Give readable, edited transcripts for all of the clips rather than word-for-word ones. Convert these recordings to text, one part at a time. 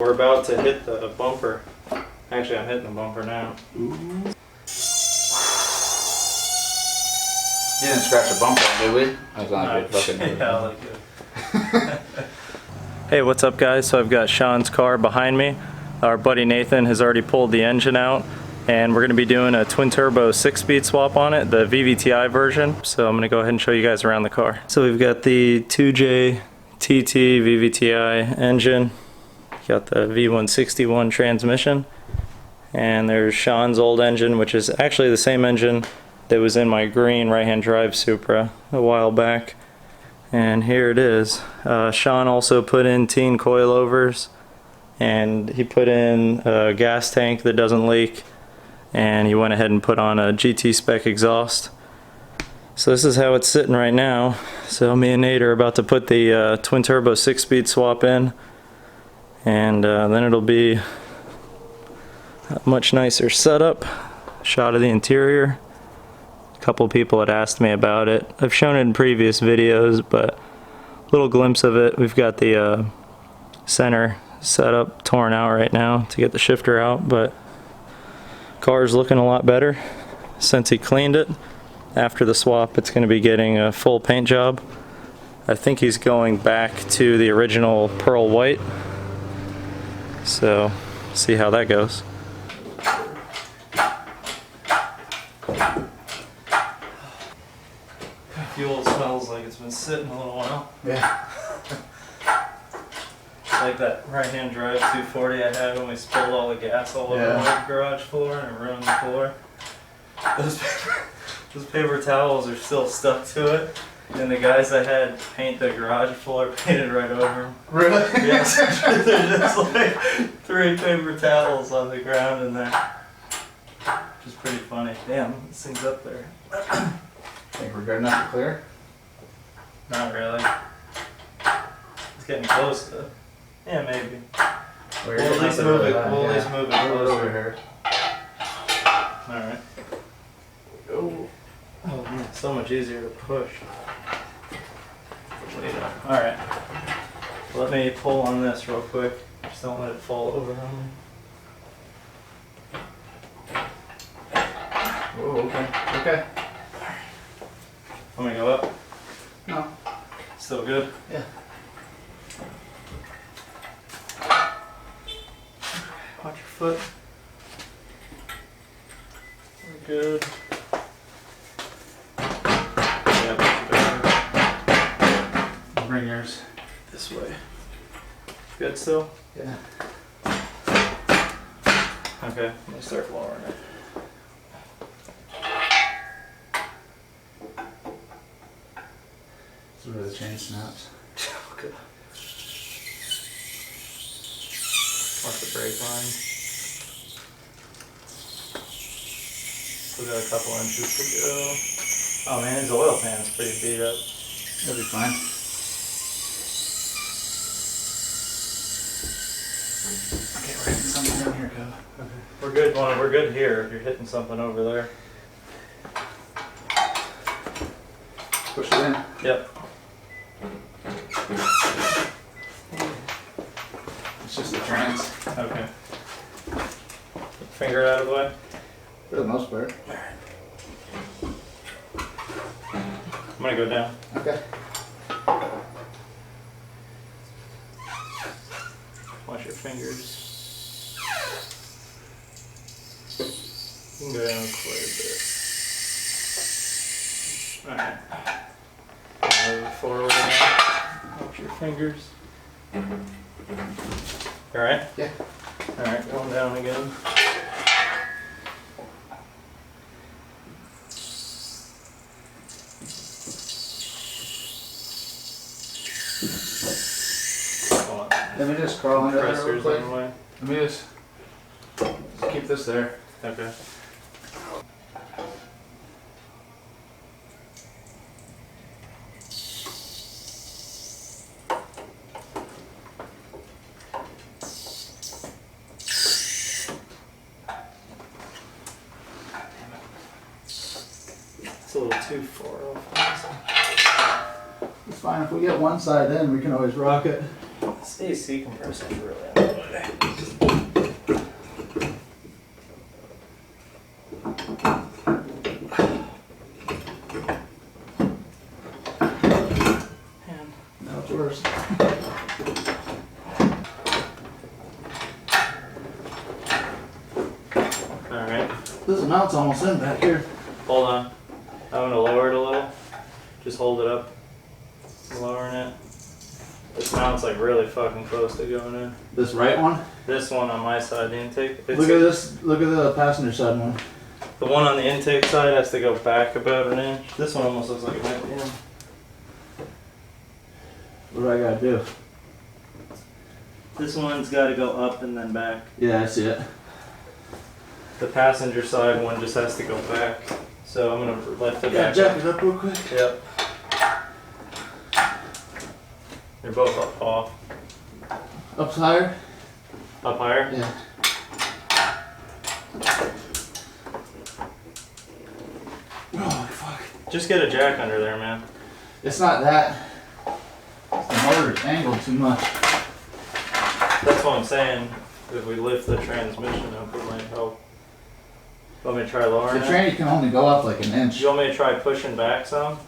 We're about to hit the bumper. Actually, I'm hitting the bumper now. Ooh. You didn't scratch the bumper, did we? I was on a good fucking yeah, I like it. Hey, what's up guys? So I've got Sean's car behind me. Our buddy Nathan has already pulled the engine out and we're going to be doing a twin turbo 6-speed swap on it, the VVTi version. So I'm going to go ahead and show you guys around the car. So we've got the 2jzgte vvti engine. Got the V161 transmission, and there's Sean's old engine, which is actually the same engine that was in my green right-hand drive Supra a while back. And here it is. Sean also put in teen coilovers, and he put in a gas tank that doesn't leak, and he went ahead and put on a GT spec exhaust. So this is how it's sitting right now. So me and Nate are about to put the twin turbo 6-speed swap in, and then it'll be a much nicer setup. Shot of the interior. A couple people had asked me about it. I've shown it in previous videos, but a little glimpse of it. We've got the center setup torn out right now to get the shifter out, but car's looking a lot better since he cleaned it. After the swap, it's going to be getting a full paint job. I think he's going back to the original pearl white. So, see how that goes. Fuel smells like it's been sitting a little while. Yeah. Like that right-hand drive 240 I had when we spilled all the gas all over the garage floor and it ruined the floor. Those paper towels are still stuck to it. And the guys I had paint the garage floor painted right over them. Really? Yes. There's just like 3 paper towels on the ground in there. Which is pretty funny. Damn, this thing's up there. Think we're good enough to clear? Not really. It's getting close to. Yeah, maybe. We'll at least move it. We'll at least move it closer. Over here. Alright. Oh man, so much easier to push. Alright. Let me pull on this real quick. Just don't let it fall over on me. Oh, okay. Okay. I'm gonna go up. No. Still good? Yeah. Watch your foot. We're good. Bring yours This way. Good still? Yeah. Okay, I'm gonna start lowering it. This is where the chain snaps. Okay. Watch the brake line. Still got a couple inches to go. Oh man, his oil pan's pretty beat up. It'll be fine. Okay, we're hitting something down here, Cove. Okay. We're good. We're good here. If you're hitting something over there. Push it in. Yep. It's just the trans. Okay. Finger out of the way. For the most part. I'm gonna go down. Okay. Watch your fingers. You can go down quite a bit. Alright. Move forward now. Watch your fingers. Alright? Yeah. Alright, going down again. Let me just crawl under there real Compressors quick. on the way. Let me just keep this there. Okay. It's a little too far off. It's fine. If we get one side in, we can always rock it. This AC compressor is really annoying. This mount's almost in back here. Hold on. I'm gonna lower it a little. Just hold it up. Lowering it. This mount's like really fucking close to going in. This right one? This one on my side, the intake. Look at this. Look at the passenger side one. The one on the intake side has to go back about an inch. This one almost looks like it might be in. What do I gotta do? This one's got to go up and then back. Yeah, I see it. The passenger side one just has to go back. So I'm gonna lift it back. Jack it up real quick. Yep. They're both up off. Up higher? Up higher? Yeah. Oh, fuck. Just get a jack under there, man. It's not that. The motor's angled too much. That's what I'm saying. If we lift the transmission up, it might help. Want me to try lowering The it? tranny can only go up like an inch. You want me to try pushing back some?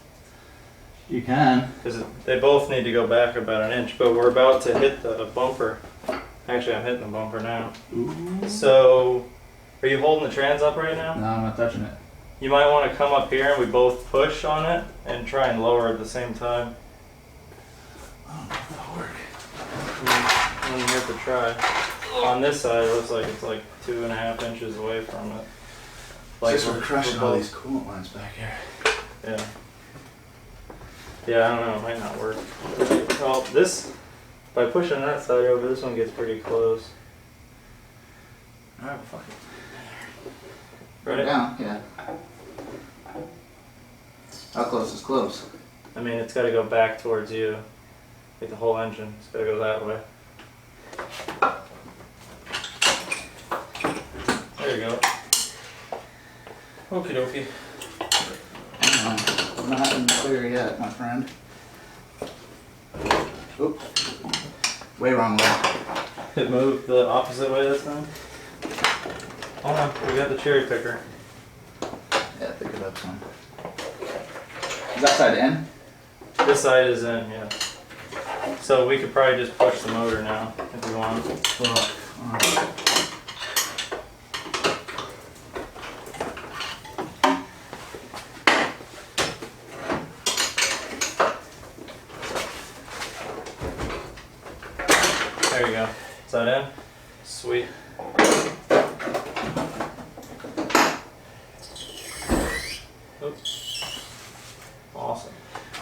You can. Because they both need to go back about an inch, but we're about to hit the bumper. Actually, I'm hitting the bumper now. Ooh. So, are you holding the trans up right now? No, I'm not touching it. You might want to come up here and we both push on it and try and lower at the same time. I don't know if that'll work. I'm here to try. On this side, it looks like it's like 2.5 inches away from it. Like It's just we're crushing both- all these coolant lines back here. Yeah. Yeah, I don't know. It might not work. Well, this, by pushing that side over, this one gets pretty close. Alright, fuck it. Right? Down, yeah. How close is close? I mean, it's got to go back towards you. Like the whole engine. It's got to go that way. There you go. Okie dokie. I'm not in the clear yet, my friend. Oops. Way wrong way. It moved the opposite way this time. Hold on, we got the cherry picker. Yeah, pick it up some. Is that side in? This side is in, yeah. So we could probably just push the motor now if we want. There you go. Is that in? Sweet. Oops. Awesome.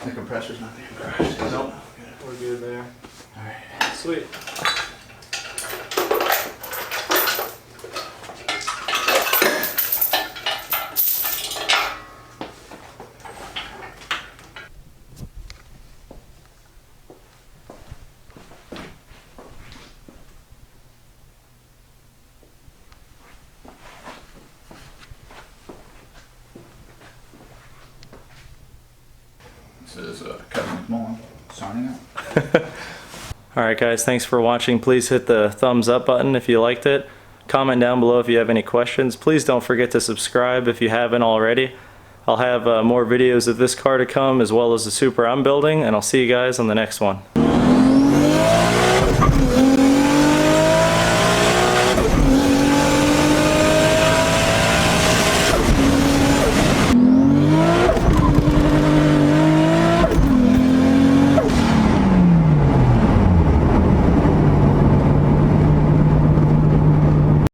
The compressor's not being crushed. Nope. We're good there. Alright. Sweet. This is Kevin McMullen signing out. Alright guys, thanks for watching. Please hit the thumbs up button if you liked it. Comment down below if you have any questions. Please don't forget to subscribe if you haven't already. I'll have more videos of this car to come as well as the Supra I'm building, and I'll see you guys on the next one.